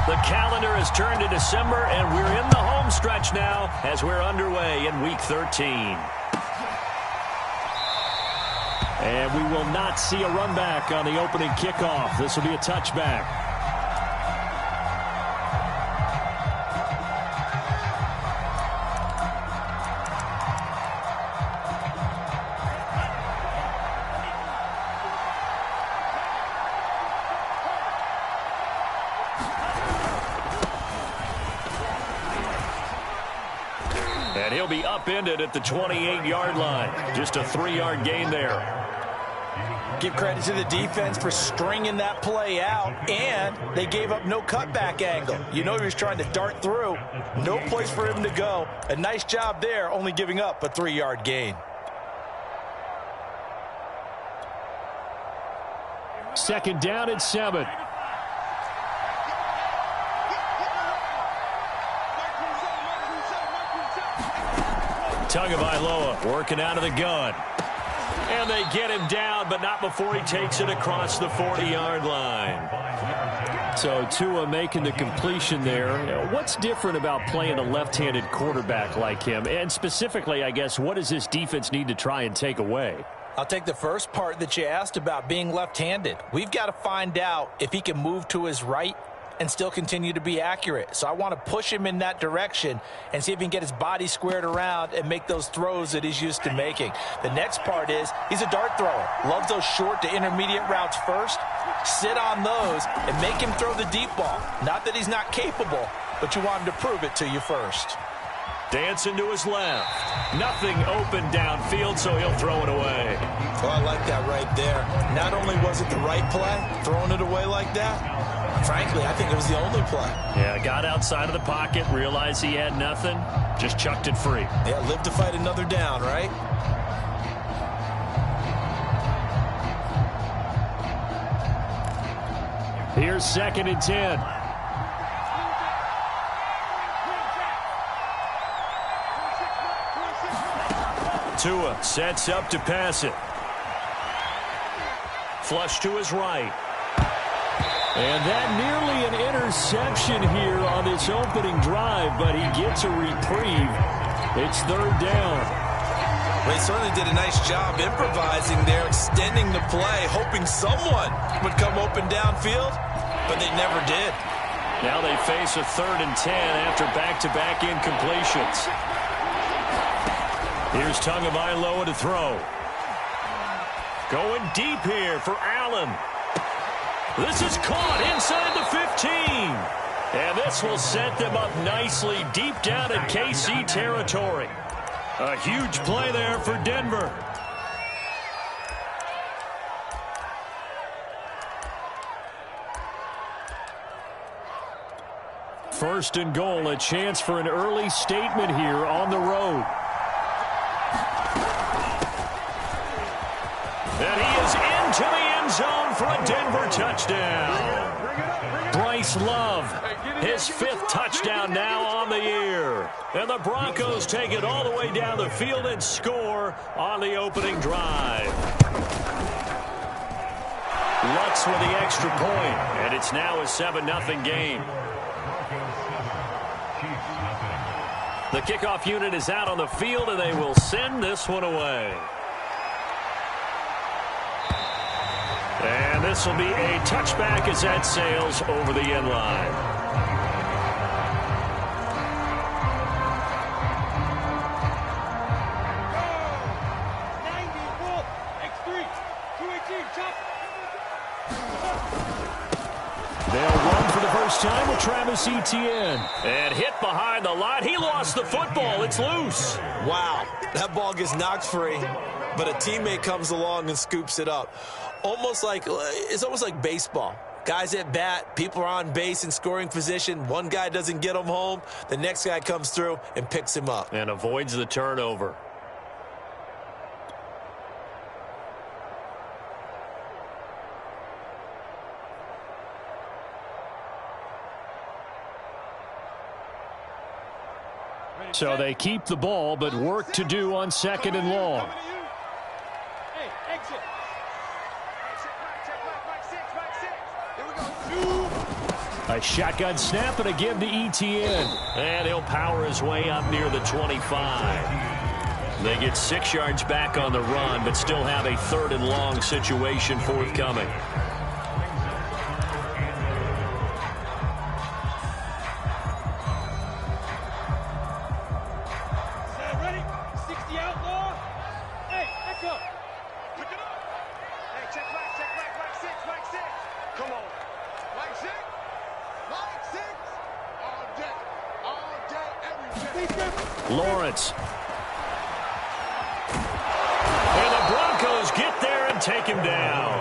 The calendar has turned to December, and we're in the home stretch now as we're underway in Week 13. And we will not see a run back on the opening kickoff. This will be a touchback. And he'll be upended at the 28-yard line. Just a 3-yard gain there. Give credit to the defense for stringing that play out, and they gave up no cutback angle. You know he was trying to dart through. No place for him to go. A nice job there, only giving up a 3-yard gain. Second down and 7. Tagovailoa working out of the gun. And they get him down, but not before he takes it across the 40-yard line. So Tua making the completion there. What's different about playing a left-handed quarterback like him? And specifically, I guess, what does this defense need to try and take away? I'll take the first part that you asked about being left-handed. We've got to find out if he can move to his right and still continue to be accurate. So I want to push him in that direction and see if he can get his body squared around and make those throws that he's used to making. The next part is he's a dart thrower. Loves those short to intermediate routes first. Sit on those and make him throw the deep ball. Not that he's not capable, but you want him to prove it to you first. Dancing to his left. Nothing open downfield, so he'll throw it away. Oh, I like that right there. Not only was it the right play, throwing it away like that, frankly, I think it was the only play. Yeah, got outside of the pocket, realized he had nothing, just chucked it free. Yeah, live to fight another down, right? Here's 2nd and 10. Tua sets up to pass it. Flush to his right. And that nearly an interception here on this opening drive, but he gets a reprieve. It's 3rd down. Well, he certainly did a nice job improvising there, extending the play, hoping someone would come open downfield, but they never did. Now they face a 3rd and 10 after back-to-back incompletions. Here's Tagovailoa to throw. Going deep here for Allen. This is caught inside the 15. And this will set them up nicely deep down in KC territory. A huge play there for Denver. First and goal, a chance for an early statement here on the road. And he is into the end zone for a Denver touchdown. Bryce Love, his 5th touchdown now on the year. And the Broncos take it all the way down the field and score on the opening drive. Lutz with the extra point, and it's now a 7-0 game. The kickoff unit is out on the field, and they will send this one away. And this will be a touchback as that sails over the end line. They'll run for the first time with Travis Etienne. And hit behind the line. He lost the football. It's loose. Wow, that ball gets knocked free, but a teammate comes along and scoops it up. It's almost like baseball. Guys at bat, people are on base in scoring position. One guy doesn't get him home. The next guy comes through and picks him up. And avoids the turnover. So they keep the ball, but work to do on 2nd and long. A shotgun snap and a give to Etienne. And he'll power his way up near the 25. They get 6 yards back on the run, but still have a 3rd and long situation forthcoming. Ready? 60 outlaw. Hey, let's go. Pick it up. Hey, check back, flag 6. Come on. Flag 6. All day, Lawrence. And the Broncos get there and take him down.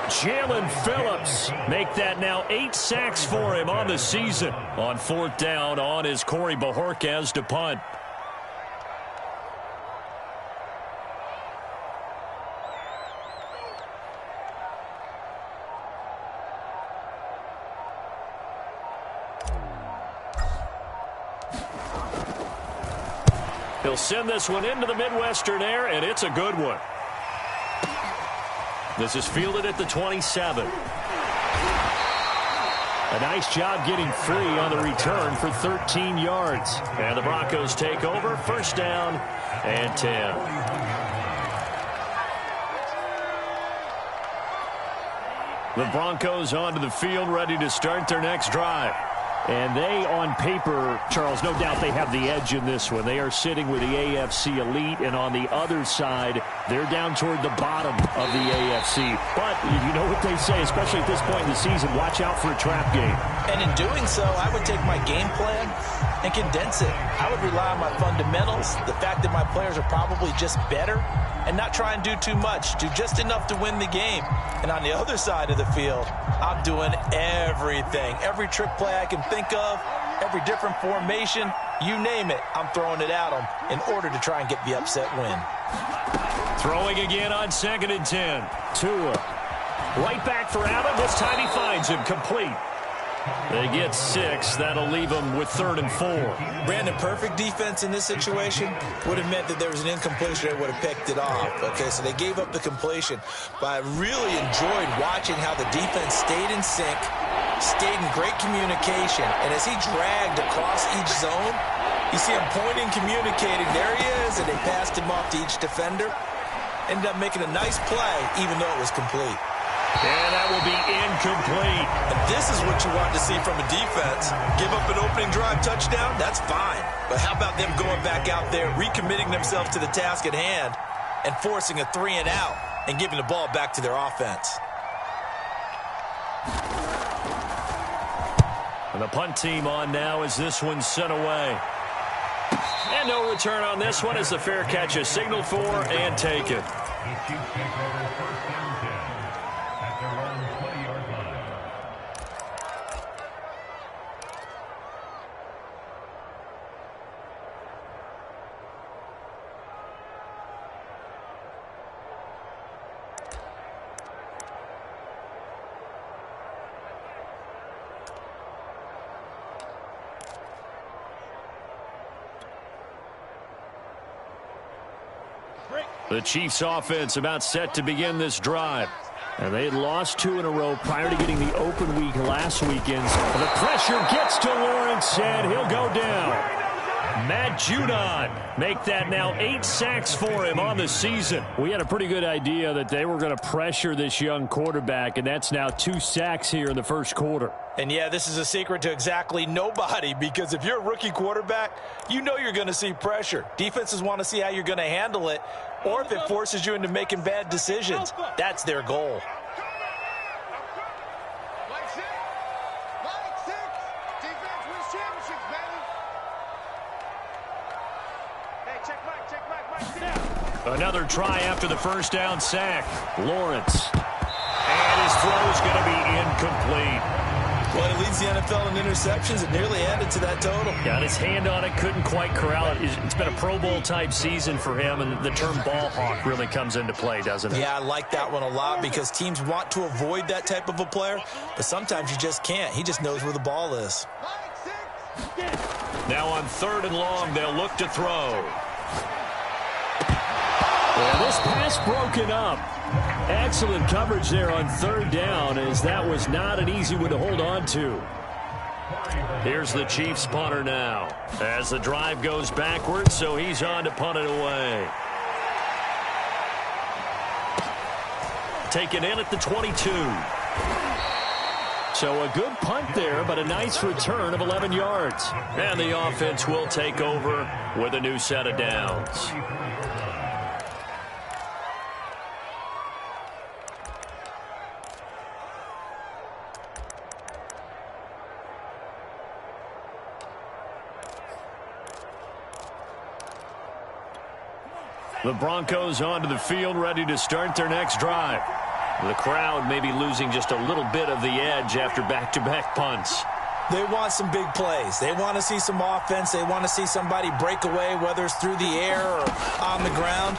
Jalen Phillips make that now 8 sacks for him on the season. On 4th down on is Corey Bajorquez to punt. He'll send this one into the Midwestern air, and it's a good one. This is fielded at the 27. A nice job getting free on the return for 13 yards. And the Broncos take over, 1st down and 10. The Broncos onto the field, ready to start their next drive. And they, on paper, Charles, no doubt they have the edge in this one. They are sitting with the AFC elite, and on the other side, they're down toward the bottom of the AFC. But you know what they say, especially at this point in the season, watch out for a trap game. And in doing so, I would take my game plan and condense it. I would rely on my fundamentals, the fact that my players are probably just better, and not try and do too much, do just enough to win the game. And on the other side of the field, I'm doing everything. Every trick play I can think of, every different formation, you name it, I'm throwing it at them in order to try and get the upset win. Throwing again on 2nd and 10. Tua. Right back for Allen. This time he finds him complete. They get 6. That'll leave them with 3rd and 4. Brandon, perfect defense in this situation would have meant that there was an incompletion. They would have picked it off. Okay, so they gave up the completion. But I really enjoyed watching how the defense stayed in sync, stayed in great communication. And as he dragged across each zone, you see him pointing, communicating. There he is, and they passed him off to each defender. Ended up making a nice play, even though it was complete. And that will be incomplete. And this is what you want to see from a defense. Give up an opening drive touchdown, that's fine. But how about them going back out there, recommitting themselves to the task at hand, and forcing a 3 and out, and giving the ball back to their offense. And the punt team on now as this one's sent away. And no return on this one as the fair catch is signaled for and taken. The Chiefs offense about set to begin this drive. And they had lost 2 in a row prior to getting the open week last weekend. The pressure gets to Lawrence, and he'll go down. Matt Judon make that now 8 sacks for him on the season. We had a pretty good idea that they were going to pressure this young quarterback, and that's now 2 sacks here in the first quarter. And yeah, this is a secret to exactly nobody, because if you're a rookie quarterback, you know you're going to see pressure. Defenses want to see how you're going to handle it, or if it forces you into making bad decisions. That's their goal. Another try after the first down sack. Lawrence. And his throw's going to be incomplete. Well, he leads the NFL in interceptions. It nearly added to that total. Got his hand on it, couldn't quite corral it. It's been a Pro Bowl type season for him, and the term ball hawk really comes into play, doesn't it? Yeah, I like that one a lot because teams want to avoid that type of a player, but sometimes you just can't. He just knows where the ball is. Now on 3rd and long, they'll look to throw. Well, this pass broken up. Excellent coverage there on third down, as that was not an easy one to hold on to. Here's the Chiefs punter now as the drive goes backwards, so he's on to punt it away. Taken in at the 22. So a good punt there, but a nice return of 11 yards. And the offense will take over with a new set of downs. The Broncos onto the field, ready to start their next drive. The crowd may be losing just a little bit of the edge after back-to-back punts. They want some big plays. They want to see some offense. They want to see somebody break away, whether it's through the air or on the ground.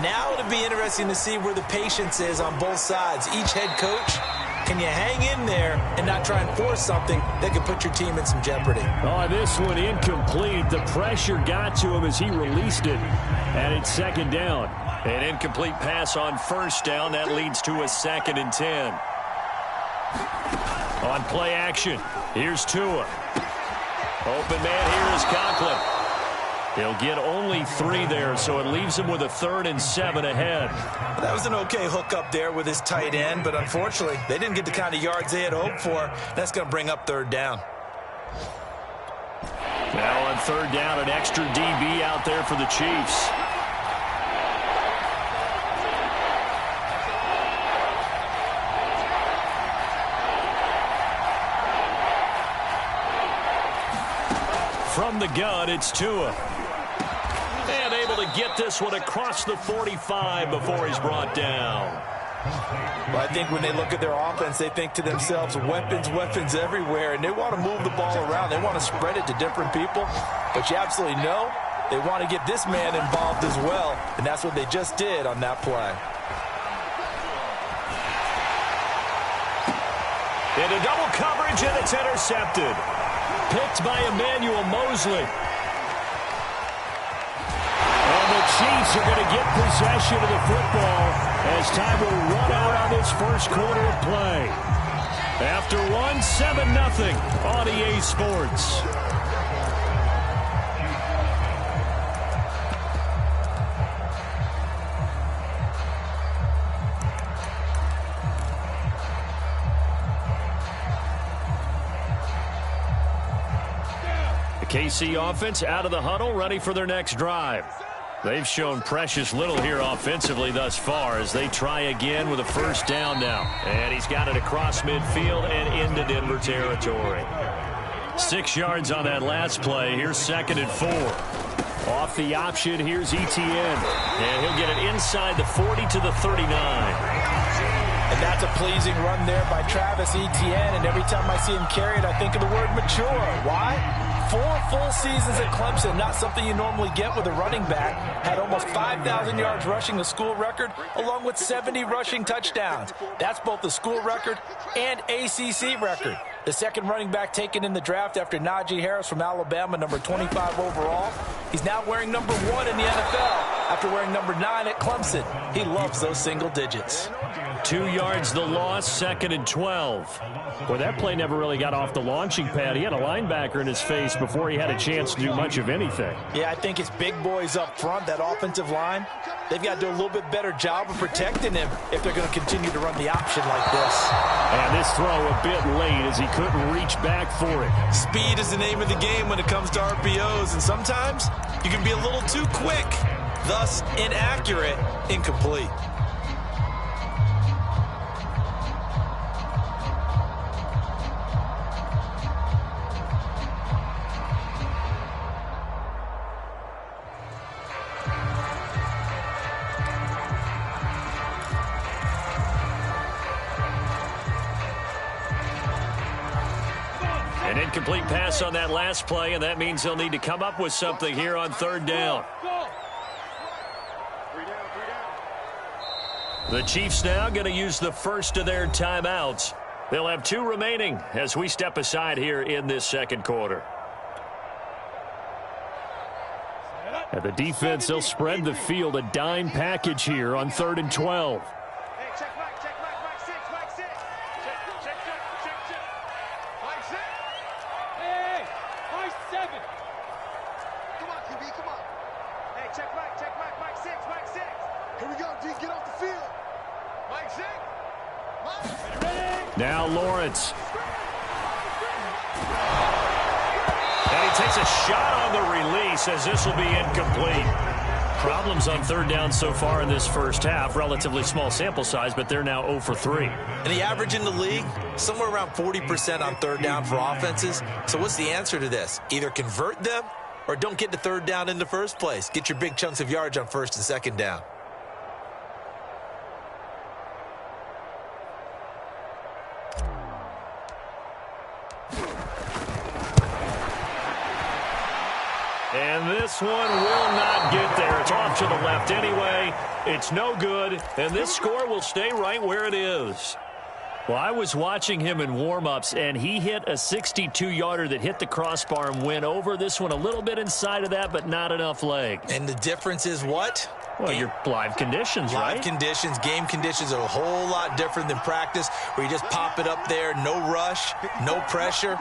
Now it'll be interesting to see where the patience is on both sides. Each head coach, can you hang in there and not try and force something that could put your team in some jeopardy? Oh, this one incomplete. The pressure got to him as he released it, and it's second down. An incomplete pass on first down. That leads to a 2nd and 10. On play action, here's Tua. Open man here is Conklin. He'll get only 3 there, so it leaves him with a 3rd and 7 ahead. That was an okay hookup there with his tight end, but unfortunately, they didn't get the kind of yards they had hoped for. That's going to bring up 3rd down. Now on 3rd down, an extra DB out there for the Chiefs. From the gun, it's Tua. And able to get this one across the 45 before he's brought down. Well, I think when they look at their offense, they think to themselves, weapons, weapons everywhere, and they want to move the ball around. They want to spread it to different people, but you absolutely know they want to get this man involved as well, and that's what they just did on that play. Into double coverage, and it's intercepted. Picked by Emmanuel Mosley. And the Chiefs are going to get possession of the football as time will run out on this first quarter of play. After one, 7-0 on EA Sports. KC offense out of the huddle, ready for their next drive. They've shown precious little here offensively thus far as they try again with a first down now. And he's got it across midfield and into Denver territory. 6 yards on that last play. Here's 2nd and 4. Off the option, here's Etienne. And he'll get it inside the 40 to the 39. And that's a pleasing run there by Travis Etienne. And every time I see him carry it, I think of the word mature. Why? 4 full seasons at Clemson, not something you normally get with a running back. Had almost 5,000 yards rushing, the school record, along with 70 rushing touchdowns. That's both the school record and ACC record. The second running back taken in the draft after Najee Harris from Alabama, number 25 overall. He's now wearing number 1 in the NFL after wearing number 9 at Clemson. He loves those single digits. 2 yards the loss, 2nd and 12. Well, that play never really got off the launching pad. He had a linebacker in his face before he had a chance to do much of anything. Yeah, I think it's big boys up front, that offensive line. They've got to do a little bit better job of protecting him if they're going to continue to run the option like this. And this throw a bit late as he couldn't reach back for it. Speed is the name of the game when it comes to RPOs, and sometimes you can be a little too quick, thus inaccurate, incomplete. An incomplete pass on that last play, and that means they'll need to come up with something here on 3rd down. The Chiefs now going to use the first of their timeouts. They'll have 2 remaining as we step aside here in this second quarter. And the defense, they'll spread the field, a dime package here on 3rd and 12. Hey, check Now Lawrence. And he takes a shot on the release as this will be incomplete. Problems on third down so far in this first half. Relatively small sample size, but they're now 0 for 3. And the average in the league, somewhere around 40% on third down for offenses. So what's the answer to this? Either convert them or don't get to third down in the first place. Get your big chunks of yards on first and second down. And this one will not get there. It's off to the left anyway. It's no good, and this score will stay right where it is. Well, I was watching him in warm-ups, and he hit a 62-yarder that hit the crossbar and went over. This one a little bit inside of that, but not enough leg. And the difference is what? Well, your live conditions, right? Live conditions, game conditions are a whole lot different than practice, where you just pop it up there, no rush, no pressure.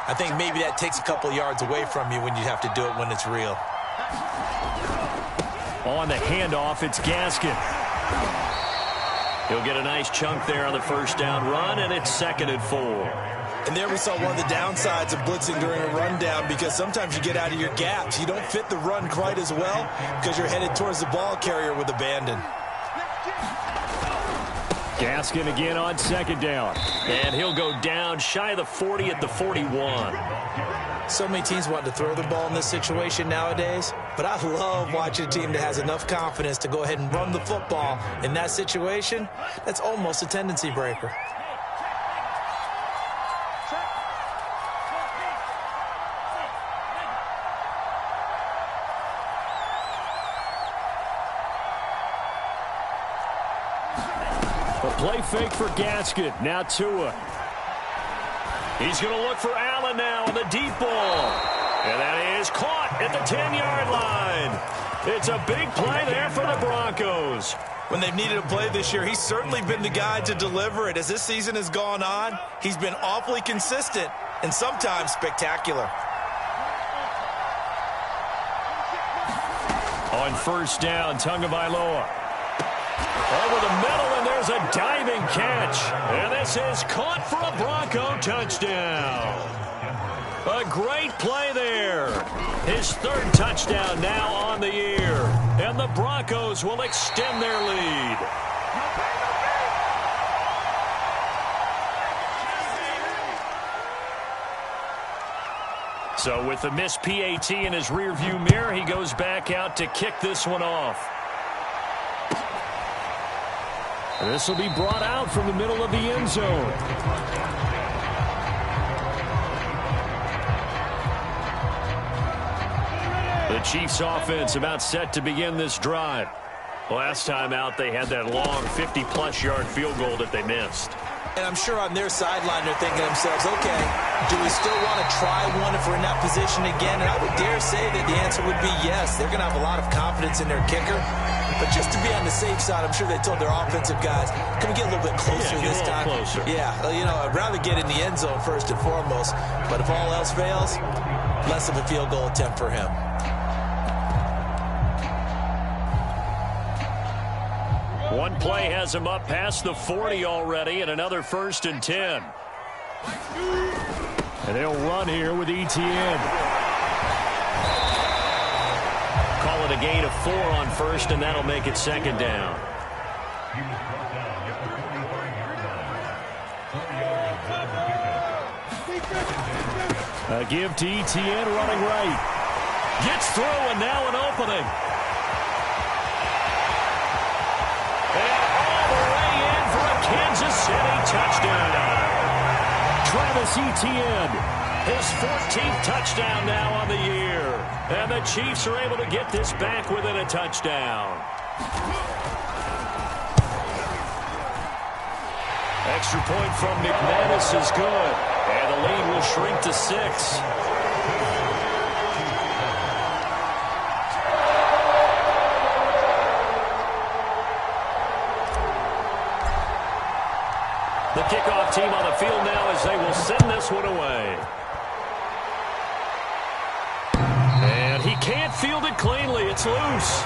I think maybe that takes a couple yards away from you when you have to do it when it's real. On the handoff, it's Gaskin. He'll get a nice chunk there on the first down run, and it's 2nd and 4. And there we saw one of the downsides of blitzing during a rundown, because sometimes you get out of your gaps. You don't fit the run quite as well because you're headed towards the ball carrier with abandon. Gaskin again on 2nd down. And he'll go down shy of the 40 at the 41. So many teams want to throw the ball in this situation nowadays, but I love watching a team that has enough confidence to go ahead and run the football in that situation. That's almost a tendency breaker. Play fake for Gaskin. Now Tua. He's going to look for Allen now on the deep ball. And that is caught at the 10-yard line. It's a big play there for the Broncos. When they've needed a play this year, he's certainly been the guy to deliver it. As this season has gone on, he's been awfully consistent and sometimes spectacular. On first down, Tagovailoa. Over the middle, and there's a diving catch. And this is caught for a Bronco touchdown. A great play there. His 3rd touchdown now on the year. And the Broncos will extend their lead. So with the missed PAT in his rearview mirror, he goes back out to kick this one off. This will be brought out from the middle of the end zone. The Chiefs offense about set to begin this drive. Last time out, they had that long 50-plus yard field goal that they missed. And I'm sure on their sideline they're thinking to themselves, okay, do we still want to try one if we're in that position again? And I would dare say that the answer would be yes. They're going to have a lot of confidence in their kicker. But just to be on the safe side, I'm sure they told their offensive guys, can we get a little bit closer this time? Closer. Yeah, you know, I'd rather get in the end zone first and foremost. But if all else fails, less of a field goal attempt for him. One play has him up past the 40 already, and another 1st and 10. And they'll run here with Etienne. Call it a gain of 4 on first, and that'll make it 2nd down. A give to Etienne running right. Gets through, and now an opening. And all the way in for a Kansas City touchdown. Travis Etienne, his 14th touchdown now on the year. And the Chiefs are able to get this back within a touchdown. Extra point from McManus is good. And the lead will shrink to 6. The kickoff team on the field now as they will send this one away. And he can't field it cleanly. It's loose.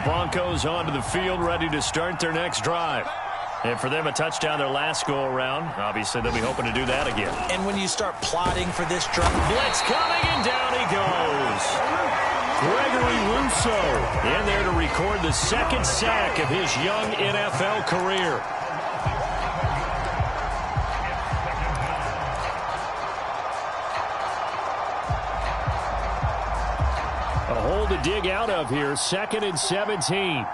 Broncos onto the field, ready to start their next drive. And for them, a touchdown their last go-around. Obviously, they'll be hoping to do that again. And when you start plotting for this drive, blitz coming, and down he goes. Gregory Rousseau in there to record the second sack of his young NFL career. A hole to dig out of here, 2nd and 17.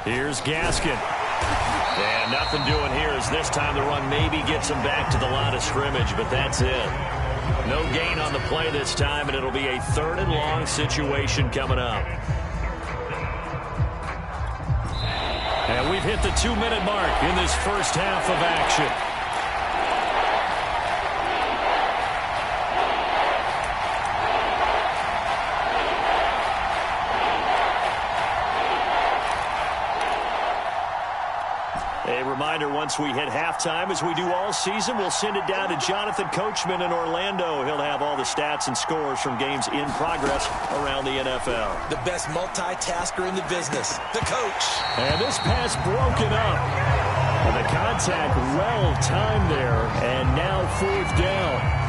Here's Gaskin. And nothing doing here as this time the run maybe gets him back to the line of scrimmage, but that's it. No gain on the play this time, and it'll be a 3rd and long situation coming up. And we've hit the 2-minute mark in this first half of action. A reminder, once we hit halftime, as we do all season, we'll send it down to Jonathan Coachman in Orlando. He'll have all the stats and scores from games in progress around the NFL. The best multitasker in the business, the coach. And this pass broken up. And the contact well-timed there, and now 4th down.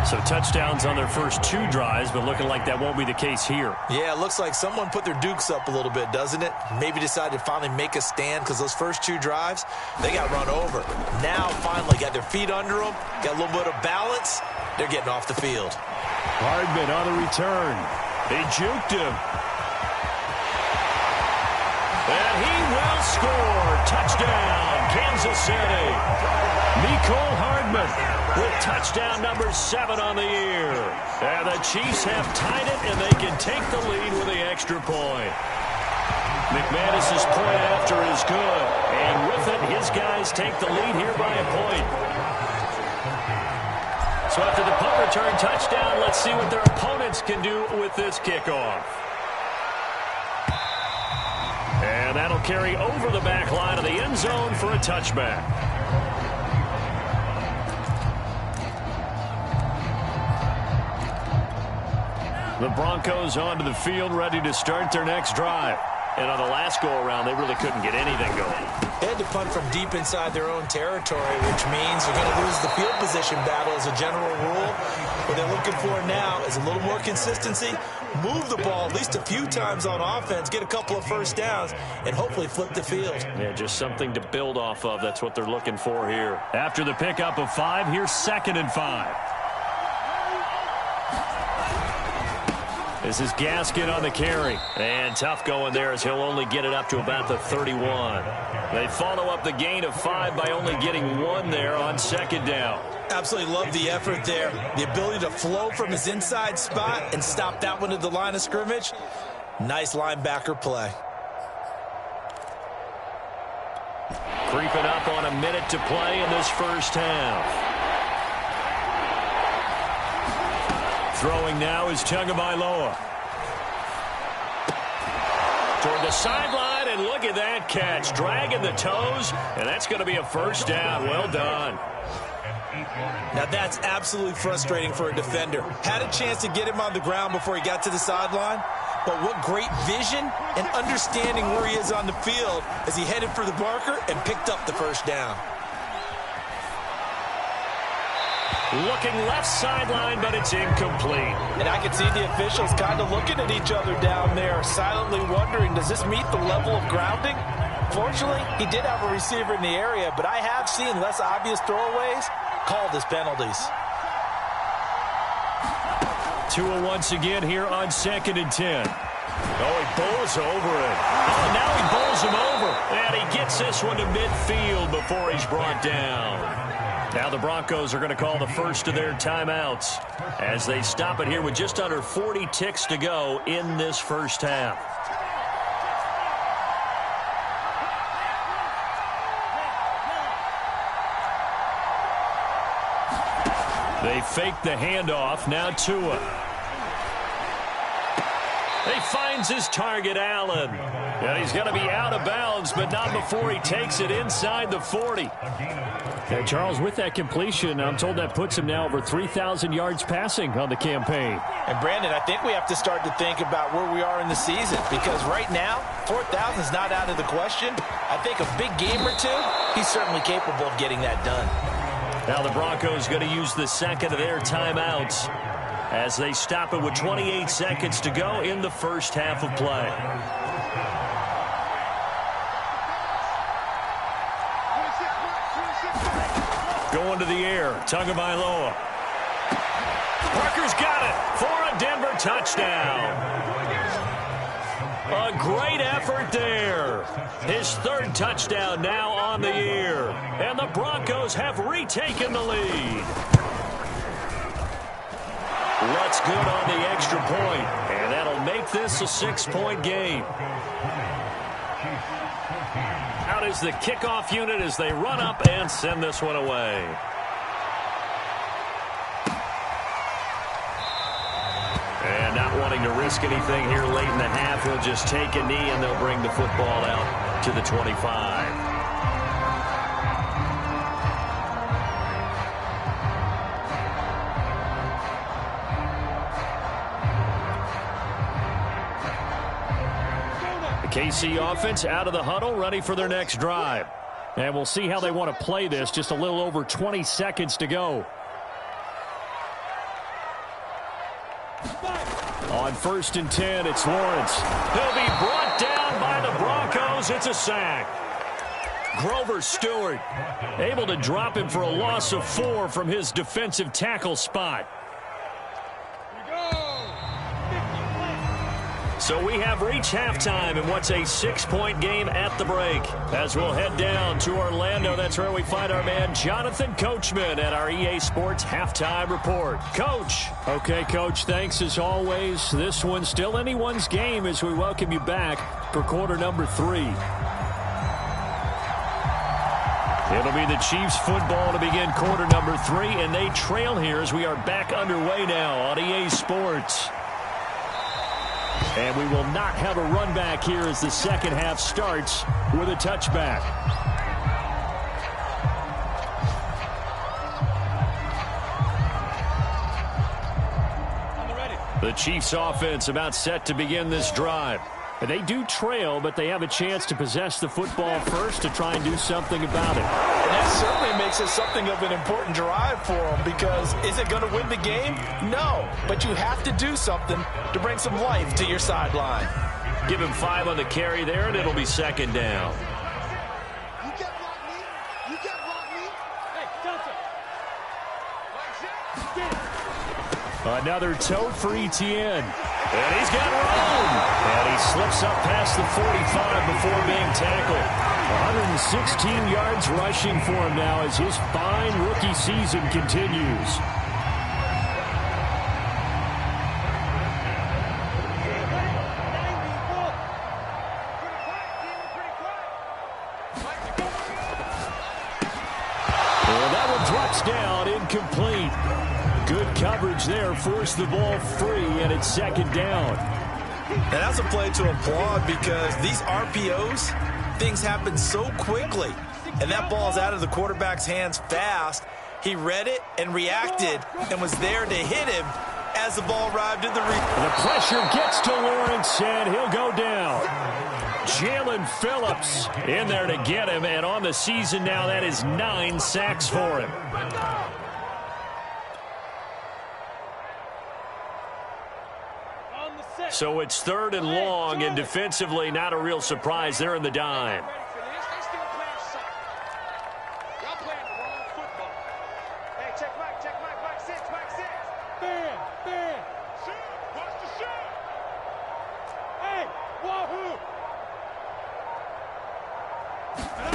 So touchdowns on their first 2 drives, but looking like that won't be the case here. Yeah, it looks like someone put their dukes up a little bit, doesn't it? Maybe decided to finally make a stand because those first 2 drives, they got run over. Now finally got their feet under them, got a little bit of balance. They're getting off the field. Hardman on the return. They juked him. And he will score. Touchdown, Kansas City. Mecole Hardman with touchdown number 7 on the year. And the Chiefs have tied it, and they can take the lead with the extra point. McManus's point after is good. And with it, his guys take the lead here by a point. So after the punt return touchdown, let's see what their opponents can do with this kickoff. And that'll carry over the back line of the end zone for a touchback. The Broncos onto the field, ready to start their next drive. And on the last go-around, they really couldn't get anything going. They had to punt from deep inside their own territory, which means they're going to lose the field position battle as a general rule. What they're looking for now is a little more consistency, move the ball at least a few times on offense, get a couple of first downs, and hopefully flip the field. Yeah, just something to build off of. That's what they're looking for here. After the pickup of 5, here's 2nd and 5. This is Gaskin on the carry. And tough going there as he'll only get it up to about the 31. They follow up the gain of 5 by only getting 1 there on 2nd down. Absolutely love the effort there. The ability to flow from his inside spot and stop that one at the line of scrimmage. Nice linebacker play. Creeping up on a minute to play in this first half. Throwing now is Tagovailoa. Toward the sideline, and look at that catch. Dragging the toes, and that's going to be a first down. Well done. Now that's absolutely frustrating for a defender. Had a chance to get him on the ground before he got to the sideline, but what great vision and understanding where he is on the field as he headed for the marker and picked up the first down. Looking left sideline, but it's incomplete. And I can see the officials kind of looking at each other down there, silently wondering, does this meet the level of grounding? Fortunately, he did have a receiver in the area, but I have seen less obvious throwaways called as penalties. Tua once again here on 2nd and 10. Oh, he bowls over it. Oh, now he bowls him over. And he gets this one to midfield before he's brought down. Now the Broncos are going to call the first of their timeouts as they stop it here with just under 40 ticks to go in this first half. They fake the handoff. Now Tua. He finds his target, Allen. And he's going to be out of bounds, but not before he takes it inside the 40. And Charles, with that completion, I'm told that puts him now over 3,000 yards passing on the campaign. And Brandon, I think we have to start to think about where we are in the season, because right now, 4,000 is not out of the question. I think a big game or two, he's certainly capable of getting that done. Now the Broncos going to use the second of their timeouts as they stop it with 28 seconds to go in the first half of play. Going to the air, Tagovailoa. Parker's got it for a Denver touchdown. A great effort there. His third touchdown now on the year. And the Broncos have retaken the lead. What's good on the extra point, and that'll make this a 6-point game. Out is the kickoff unit as they run up and send this one away. And not wanting to risk anything here late in the half, he'll just take a knee and they'll bring the football out to the 25. KC offense out of the huddle, ready for their next drive. And we'll see how they want to play this. Just a little over 20 seconds to go. On 1st and 10, it's Lawrence. He'll be brought down by the Broncos. It's a sack. Grover Stewart able to drop him for a loss of 4 from his defensive tackle spot. So we have reached halftime in what's a 6-point game at the break. As we'll head down to Orlando, that's where we find our man Jonathan Coachman at our EA Sports Halftime Report. Coach. Okay, Coach, thanks as always. This one's still anyone's game as we welcome you back for quarter number 3. It'll be the Chiefs football to begin quarter number 3, and they trail here as we are back underway now on EA Sports. And we will not have a run back here as the second half starts with a touchback. The Chiefs offense about set to begin this drive. They do trail, but they have a chance to possess the football first to try and do something about it. And that certainly makes it something of an important drive for them, because is it going to win the game? No, but you have to do something to bring some life to your sideline. Give him 5 on the carry there, and it'll be second down. You can't block me. You can't block me. Hey, Johnson. Another tote for Etienne. And he's got room. And he slips up past the 45 before being tackled. 116 yards rushing for him now as his fine rookie season continues. And that one drops down, incomplete. Good coverage there, forced the ball free, and it's second down. And that's a play to applaud, because these RPOs, things happen so quickly. And that ball's out of the quarterback's hands fast. He read it and reacted and was there to hit him as the ball arrived in the The pressure gets to Lawrence, and he'll go down. Jalen Phillips in there to get him, and on the season now, that is 9 sacks for him. So it's 3rd and long, and defensively not a real surprise. They're in the dime.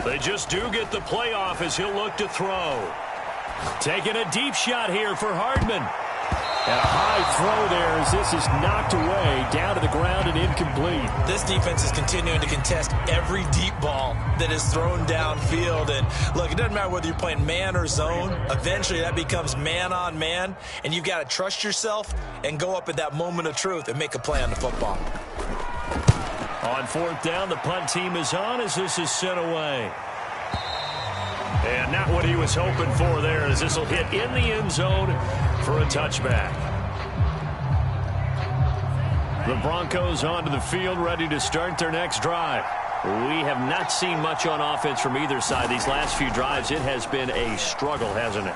They just do get the playoff as he'll look to throw. Taking a deep shot here for Hardman. And a high throw there as this is knocked away, down to the ground and incomplete. This defense is continuing to contest every deep ball that is thrown downfield. And look, it doesn't matter whether you're playing man or zone. Eventually that becomes man on man, and you've got to trust yourself and go up at that moment of truth and make a play on the football. On 4th down, the punt team is on as this is sent away. And not what he was hoping for there, as this will hit in the end zone for a touchback. The Broncos onto the field, ready to start their next drive. We have not seen much on offense from either side. These last few drives, it has been a struggle, hasn't it?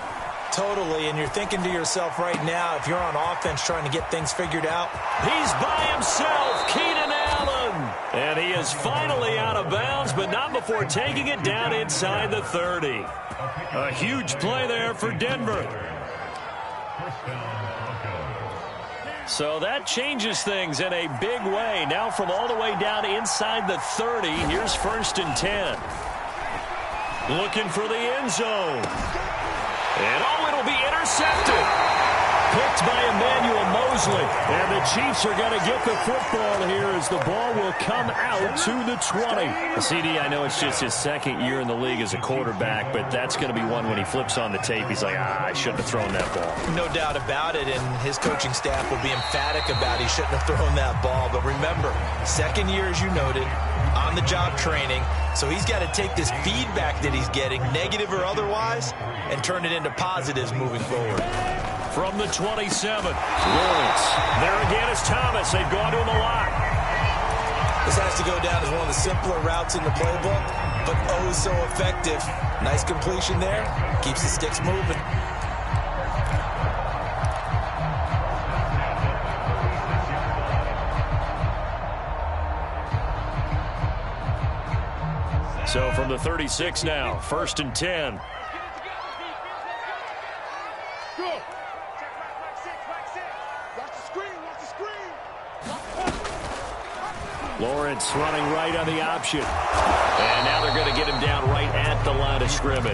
Totally, and you're thinking to yourself right now, if you're on offense trying to get things figured out. He's by himself, Keenan Allen. And he is finally out of bounds, but not before taking it down inside the 30. A huge play there for Denver. So that changes things in a big way. Now from all the way down inside the 30, here's 1st and 10. Looking for the end zone. And it'll be intercepted. Picked by Emmanuel Mosley. And the Chiefs are going to get the football here as the ball will come out to the 20. CD, I know it's just his 2nd year in the league as a quarterback, but that's going to be one when he flips on the tape. He's like, I shouldn't have thrown that ball. No doubt about it, and his coaching staff will be emphatic about he shouldn't have thrown that ball. But remember, 2nd year, as you noted, on-the-job training. So he's got to take this feedback that he's getting, negative or otherwise, and turn it into positives moving forward. From the 27, Lawrence. There again is Thomas. They've gone to him a lot. This has to go down as one of the simpler routes in the playbook, but oh so effective. Nice completion there. Keeps the sticks moving. So from the 36 now, 1st and 10. Lawrence running right on the option. And now they're going to get him down right at the line of scrimmage.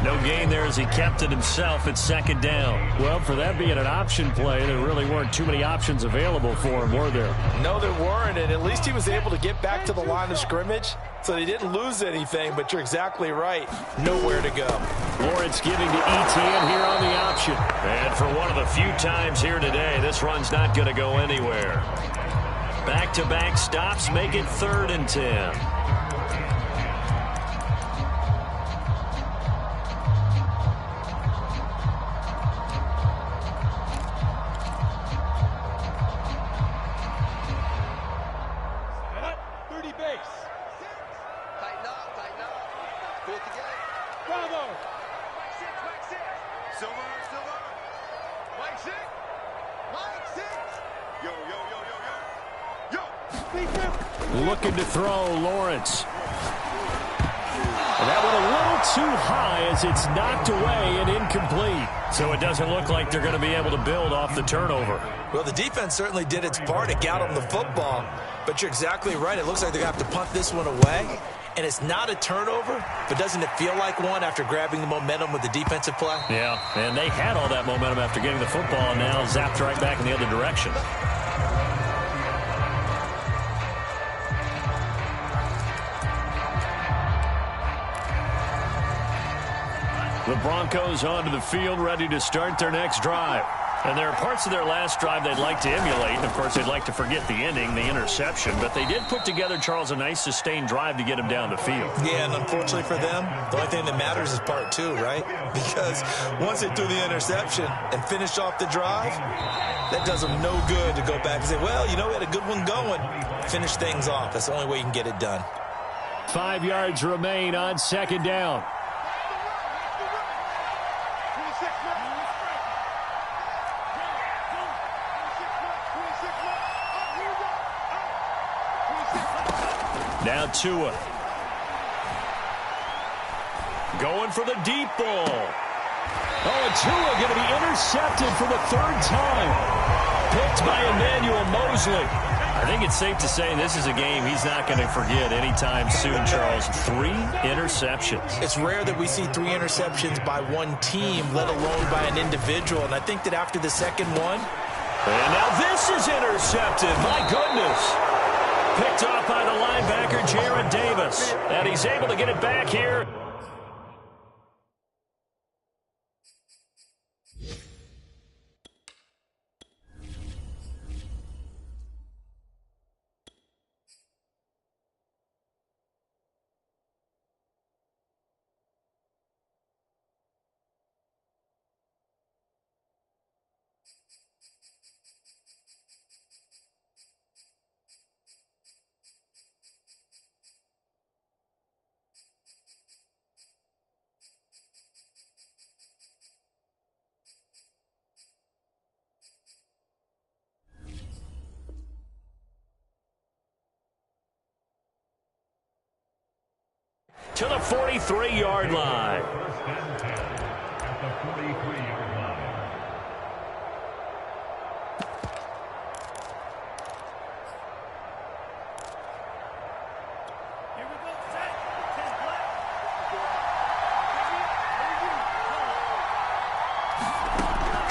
No gain there as he kept it himself at 2nd down. Well, for that being an option play, there really weren't too many options available for him, were there? No, there weren't, and at least he was able to get back to the line of scrimmage, so they didn't lose anything, but you're exactly right. Nowhere to go. Lawrence giving to Etienne here on the option. And for one of the few times here today, this run's not going to go anywhere. Back-to-back stops make it 3rd and 10. Looking to throw, Lawrence. And that went a little too high as it's knocked away and incomplete. So it doesn't look like they're going to be able to build off the turnover. Well, the defense certainly did its part. It got them the football. But you're exactly right. It looks like they're going to have to punt this one away. And it's not a turnover, but doesn't it feel like one after grabbing the momentum with the defensive play? Yeah, and they had all that momentum after getting the football and now zapped right back in the other direction. The Broncos onto the field, ready to start their next drive. And there are parts of their last drive they'd like to emulate. And, of course, they'd like to forget the ending, the interception. But they did put together, Charles, a nice sustained drive to get him down the field. Yeah, and unfortunately for them, the only thing that matters is part 2, right? Because once they threw the interception and finished off the drive, that does them no good to go back and say, well, you know, we had a good one going. Finish things off. That's the only way you can get it done. 5 yards remain on 2nd down. Now Tua. Going for the deep ball. Oh, and Tua going to be intercepted for the 3rd time. Picked by Emmanuel Mosley. I think it's safe to say this is a game he's not going to forget anytime soon, Charles. 3 interceptions. It's rare that we see 3 interceptions by one team, let alone by an individual. And I think that after the 2nd one. And now this is intercepted. My goodness. Picked off by the linebacker, Jared Davis. And he's able to get it back here. to the 43-yard line.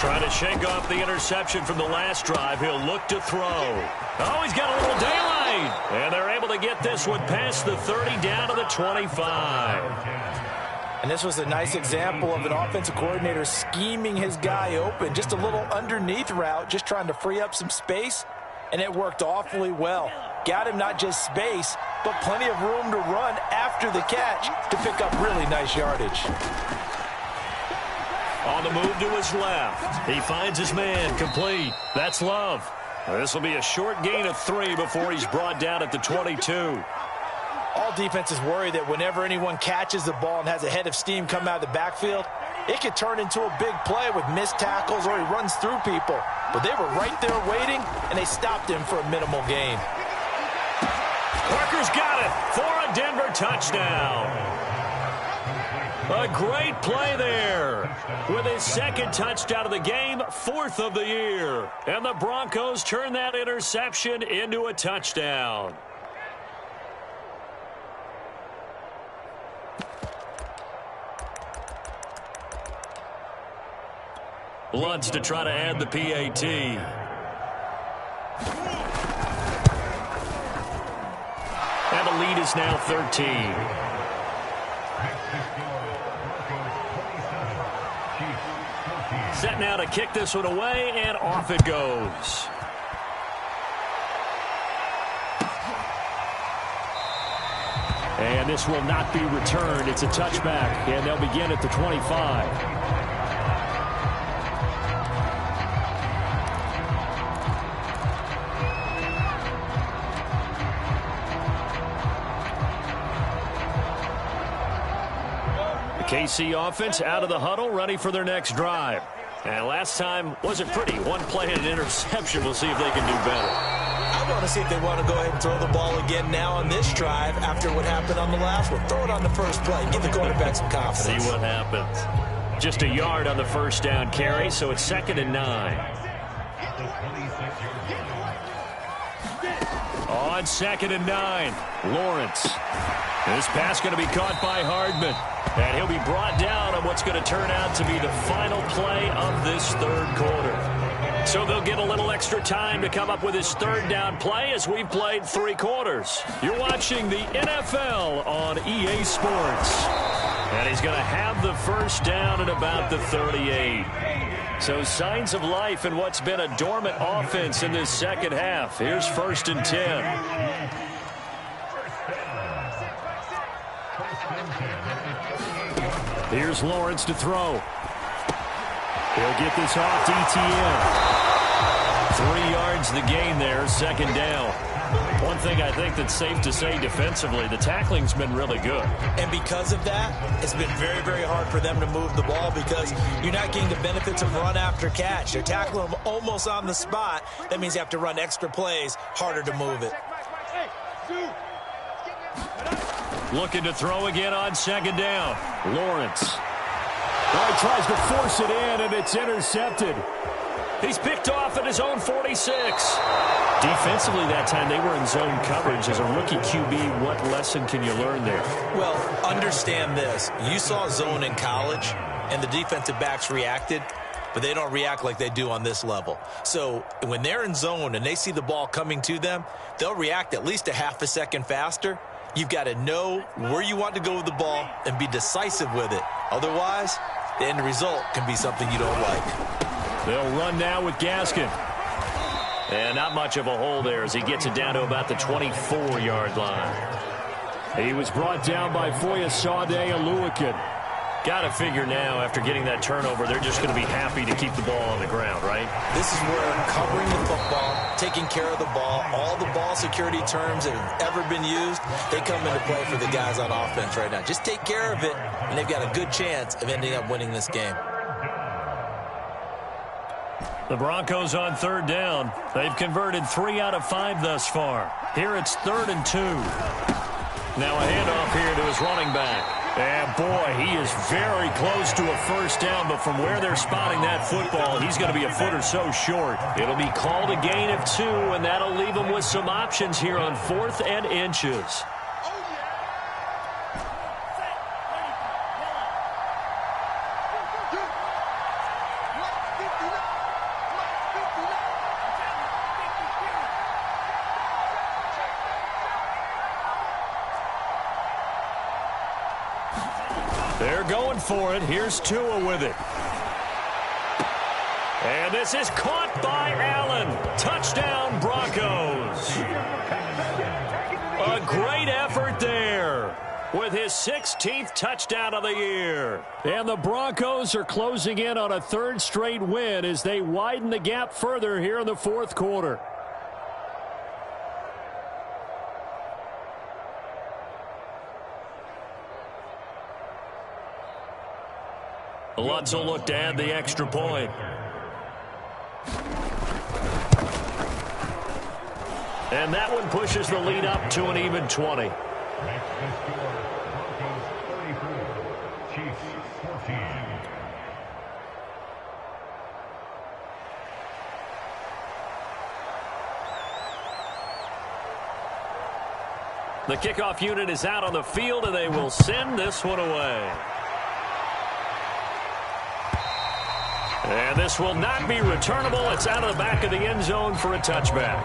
Trying to shake off the interception from the last drive. He'll look to throw. Oh, he's got a little daylight. And they're able to get this one past the 30 down to the 25. And this was a nice example of an offensive coordinator scheming his guy open. Just a little underneath route, just trying to free up some space. And it worked awfully well. Got him not just space, but plenty of room to run after the catch to pick up really nice yardage. On the move to his left. He finds his man complete. That's Love. This will be a short gain of 3 before he's brought down at the 22. All defenses worry that whenever anyone catches the ball and has a head of steam come out of the backfield, it could turn into a big play with missed tackles or he runs through people. But they were right there waiting, and they stopped him for a minimal gain. Parker's got it for a Denver touchdown. A great play there. With his second touchdown of the game, 4th of the year. And the Broncos turn that interception into a touchdown. Lutz to try to add the PAT. And the lead is now 13. Set now to kick this one away, and off it goes. And this will not be returned. It's a touchback, and they'll begin at the 25. KC offense out of the huddle, ready for their next drive. And last time wasn't pretty. One play and an interception. We'll see if they can do better. I want to see if they want to go ahead and throw the ball again now on this drive after what happened on the last one. Throw it on the first play. Give the quarterback some confidence. See what happens. Just a yard on the first down carry, so it's 2nd and 9. On 2nd and 9, Lawrence. This pass going to be caught by Hardman. And he'll be brought down on what's going to turn out to be the final play of this third quarter. So they'll get a little extra time to come up with his third down play as we've played 3 quarters. You're watching the NFL on EA Sports. And he's going to have the first down at about the 38. So signs of life in what's been a dormant offense in this second half. Here's 1st and 10. Here's Lawrence to throw. He'll get this off to ETN. 3 yards the gain there, 2nd down. One thing I think that's safe to say defensively, the tackling's been really good. And because of that, it's been very, very hard for them to move the ball because you're not getting the benefits of run after catch. They're tackling them almost on the spot. That means you have to run extra plays, harder to move it. Looking to throw again on 2nd down. Lawrence. Oh, he tries to force it in, and it's intercepted. He's picked off at his own 46. Defensively that time, they were in zone coverage. As a rookie QB, what lesson can you learn there? Well, understand this. You saw zone in college, and the defensive backs reacted, but they don't react like they do on this level. So when they're in zone and they see the ball coming to them, they'll react at least a half a second faster. You've got to know where you want to go with the ball and be decisive with it. Otherwise, the end result can be something you don't like. They'll run now with Gaskin. And not much of a hole there as he gets it down to about the 24-yard line. He was brought down by Foyesade Oluwakin. Got to figure now, after getting that turnover, they're just going to be happy to keep the ball on the ground, right? This is where covering the football, taking care of the ball, all the ball security terms that have ever been used, they come into play for the guys on offense right now. Just take care of it, and they've got a good chance of ending up winning this game. The Broncos on 3rd down. They've converted 3 out of 5 thus far. Here it's 3rd and 2. Now a handoff here to his running back. And, boy, he is very close to a first down, but from where they're spotting that football, he's going to be a foot or so short. It'll be called a gain of 2, and that'll leave him with some options here on 4th and inches. They're going for it. Here's Tua with it. And this is caught by Allen. Touchdown, Broncos. A great effort there with his 16th touchdown of the year. And the Broncos are closing in on a 3rd straight win as they widen the gap further here in the 4th quarter. Lutz will look to add the extra point. And that one pushes the lead up to an even 20. The kickoff unit is out on the field, and they will send this one away. And this will not be returnable. It's out of the back of the end zone for a touchback.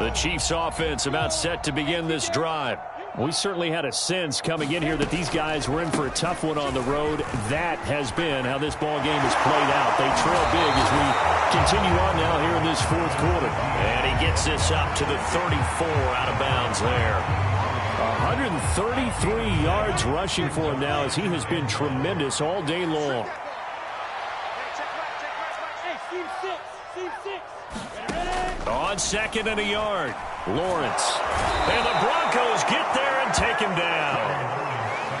The Chiefs offense about set to begin this drive. We certainly had a sense coming in here that these guys were in for a tough one on the road. That has been how this ball game has played out. They trail big as we continue on now here in this 4th quarter. And he gets this up to the 34 out of bounds there. 133 yards rushing for him now as he has been tremendous all day long. On 2nd and a yard, Lawrence. And the Broncos get there and take him down.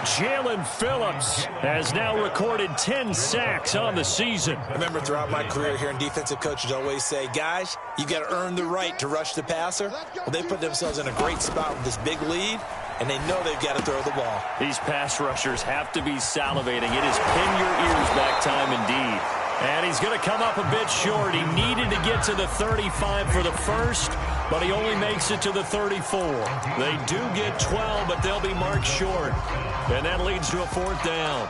Jalen Phillips has now recorded 10 sacks on the season. I remember throughout my career hearing defensive coaches always say, guys, you've got to earn the right to rush the passer. Well, they put themselves in a great spot with this big lead, and they know they've got to throw the ball. These pass rushers have to be salivating. It is pin your ears back time indeed. And he's going to come up a bit short. He needed to get to the 35 for the first, but he only makes it to the 34. They do get 12, but they'll be marked short. And that leads to a 4th down.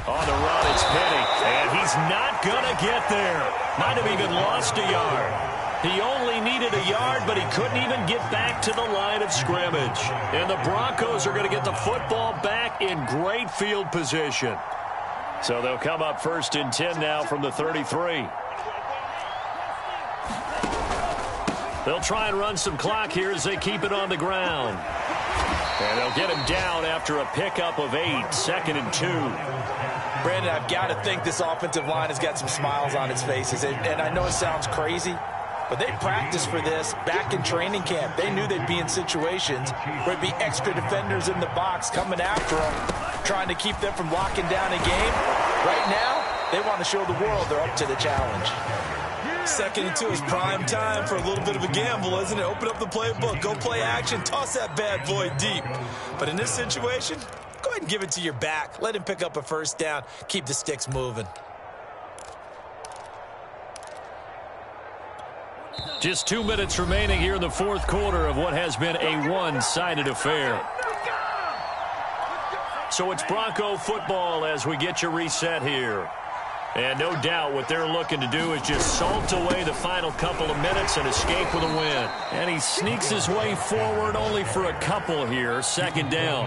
On the run, it's Penny, and he's not going to get there. Might have even lost a yard. He only needed a yard, but he couldn't even get back to the line of scrimmage. And the Broncos are going to get the football back in great field position. So they'll come up 1st and 10 now from the 33. They'll try and run some clock here as they keep it on the ground. And they'll get him down after a pickup of 8, 2nd and 2. Brandon, I've got to think this offensive line has got some smiles on its faces. And I know it sounds crazy, but they practiced for this back in training camp. They knew they'd be in situations where there'd be extra defenders in the box coming after them, trying to keep them from locking down a game. Right now, they want to show the world they're up to the challenge. 2nd and 2 is prime time for a little bit of a gamble, isn't it? Open up the playbook, go play action, toss that bad boy deep. But in this situation, go ahead and give it to your back. Let him pick up a first down. Keep the sticks moving. Just 2 minutes remaining here in the 4th quarter of what has been a one-sided affair. So it's Bronco football as we get you reset here. And no doubt what they're looking to do is just salt away the final couple of minutes and escape with a win. And he sneaks his way forward only for a couple here. 2nd down.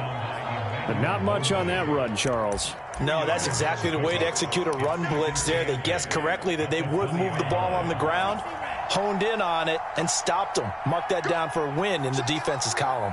But not much on that run, Charles. No, that's exactly the way to execute a run blitz there. They guessed correctly that they would move the ball on the ground, honed in on it, and stopped them. Mark that down for a win in the defense's column.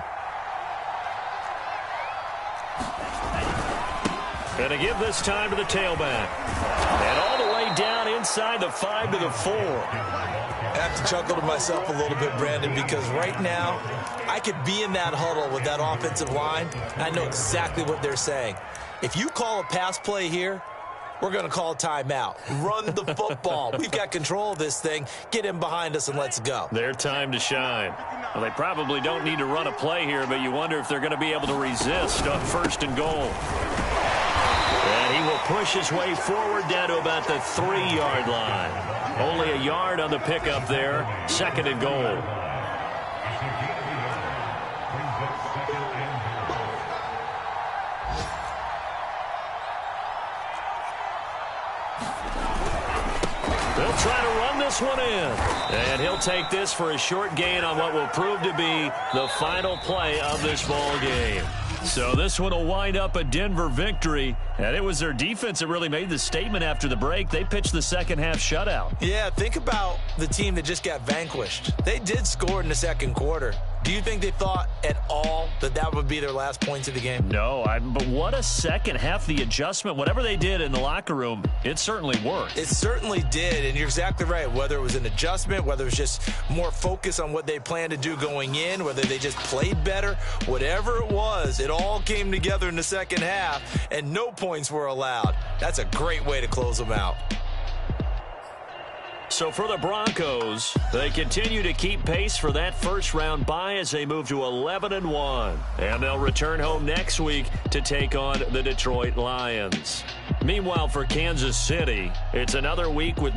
And to give this time to the tailback. And all the way down inside the 5 to the 4. I have to chuckle to myself a little bit, Brandon, because right now I could be in that huddle with that offensive line, and I know exactly what they're saying. If you call a pass play here, we're going to call a timeout. Run the football. We've got control of this thing. Get him behind us and let's go. Their time to shine. Well, they probably don't need to run a play here, but you wonder if they're going to be able to resist on 1st and goal. And he will push his way forward down to about the 3-yard line. Only a yard on the pickup there. 2nd and goal. They'll try to run this one in. And he'll take this for a short gain on what will prove to be the final play of this ball game. So this one will wind up a Denver victory. And it was their defense that really made the statement after the break. They pitched the second half shutout. Yeah, think about the team that just got vanquished. They did score in the 2nd quarter. Do you think they thought at all that that would be their last points of the game? No, but what a second half. The adjustment, whatever they did in the locker room, it certainly worked. It certainly did, and you're exactly right. Whether it was an adjustment, whether it was just more focus on what they planned to do going in, whether they just played better, whatever it was, it all came together in the second half, and no points were allowed. That's a great way to close them out. So for the Broncos, they continue to keep pace for that first-round bye as they move to 11-1. And they'll return home next week to take on the Detroit Lions. Meanwhile, for Kansas City, it's another week with